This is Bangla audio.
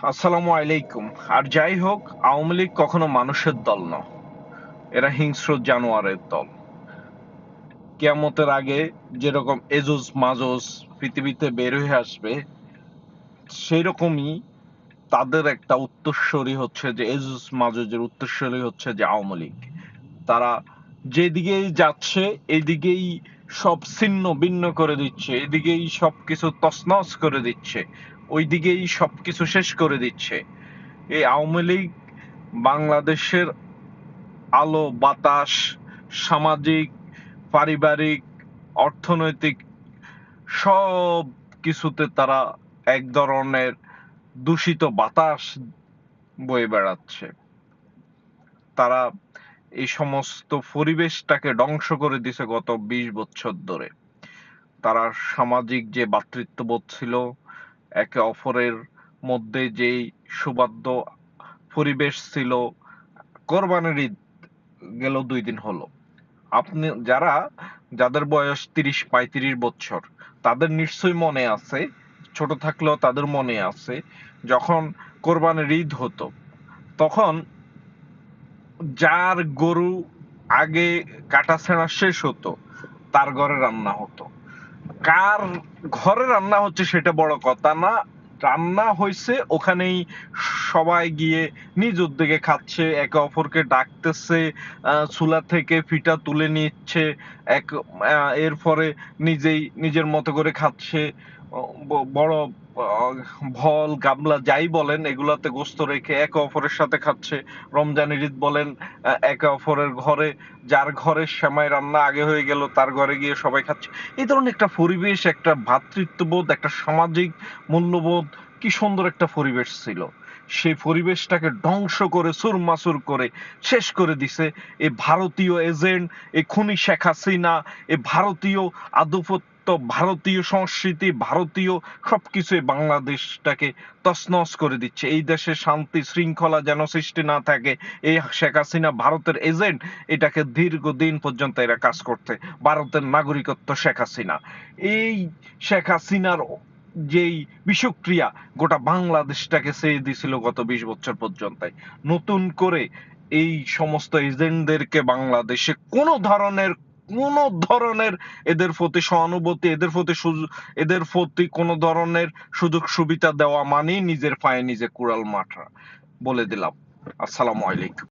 আসসালামু আলাইকুম। আর যাই হোক, আওয়ামী লীগ কখনো মানুষের দল না, এরা হিংস্র জানোয়ারের দল। কিয়ামতের আগে যেরকম এজুজ মাজুজ পৃথিবীতে বের হয়ে আসবে, সেই রকমই তাদের একটা উত্তরসূরি হচ্ছে যে এজুজ মাজুজের উত্তরসূরি হচ্ছে যে আওয়ামী লীগ। তারা যেদিকেই যাচ্ছে এদিকেই সব ছিন্ন ভিন্ন করে দিচ্ছে, এদিকেই সবকিছু তছনছ করে দিচ্ছে, ওইদিকেই সবকিছু শেষ করে দিচ্ছে। এই আওয়ামী লীগ বাংলাদেশের আলো বাতাস, সামাজিক, পারিবারিক, অর্থনৈতিক সব কিছুতে তারা এক ধরনের দূষিত বাতাস বয়ে বেড়াচ্ছে। তারা এই সমস্ত পরিবেশটাকে ধ্বংস করে দিছে গত 20 বছর ধরে। তারা সামাজিক যে ভ্রাতৃত্ববোধ ছিল, একে অপরের মধ্যে যেই সুবাদ্য পরিবেশ ছিল, কোরবানির ঈদ গেল 2 দিন হলো। আপনি যাদের বয়স 30-35 বছর, তাদের নিশ্চয়ই মনে আছে, ছোট থাকলেও তাদের মনে আছে, যখন কোরবানির ঈদ হতো তখন যার গরু আগে কাটা ছেঁড়া শেষ হতো তার ঘরে রান্না হতো। কার ঘরে রান্না হচ্ছে সেটা বড় কথা না, রান্না হয়েছে ওখানেই সবাই গিয়ে নিজ উদ্যোগে খাচ্ছে, একে অপরকে ডাকতেছে, চুলা থেকে পিঠা তুলে নিচ্ছে, এক এরপরে নিজেই নিজের মতো করে খাচ্ছে। বড় ভল গামলা যাই বলেন এগুলাতে গোস্ত রেখে একে অপরের সাথে খাচ্ছে। রমজানের ঈদ বলেন, একে অপরের ঘরে, যার ঘরের সেমাই রান্না আগে হয়ে গেল তার ঘরে গিয়ে সবাই খাচ্ছে। এই ধরনের একটা পরিবেশ, একটা ভ্রাতৃত্ববোধ, একটা সামাজিক মূল্যবোধ, কি সুন্দর একটা পরিবেশ ছিল। সেই পরিবেশটাকে ধ্বংস করে চুরমাচুর করে শেষ করে দিছে এই ভারতীয় এজেন্ট, এই খুনি শেখ হাসিনা, এই ভারতীয় আধিপত্য, ভারতীয় সংস্কৃতি, ভারতীয় সবকিছু বাংলাদেশটাকে তছনছ করে দিচ্ছে। এই দেশে শান্তি শৃঙ্খলা যেন সৃষ্টি না থাকে, এই শেখ হাসিনা ভারতের এজেন্ট, এটাকে দীর্ঘদিন পর্যন্ত এরা কাজ করতে। ভারতের নাগরিকত্ব শেখ হাসিনা, এই শেখ হাসিনার যেই বিষক্রিয়া গোটা বাংলাদেশটাকে ছেয়ে দিছিল গত 20 বছর পর্যন্ত। নতুন করে এই সমস্ত এজেন্টদেরকে বাংলাদেশে কোনো ধরনের এদের প্রতি সহানুভূতি, এদের প্রতি কোনো ধরনের সুযোগ সুবিধা দেওয়া মানেই নিজের পায়ে নিজে কুড়াল মারা। বলে দিলাম। আসসালামু আলাইকুম।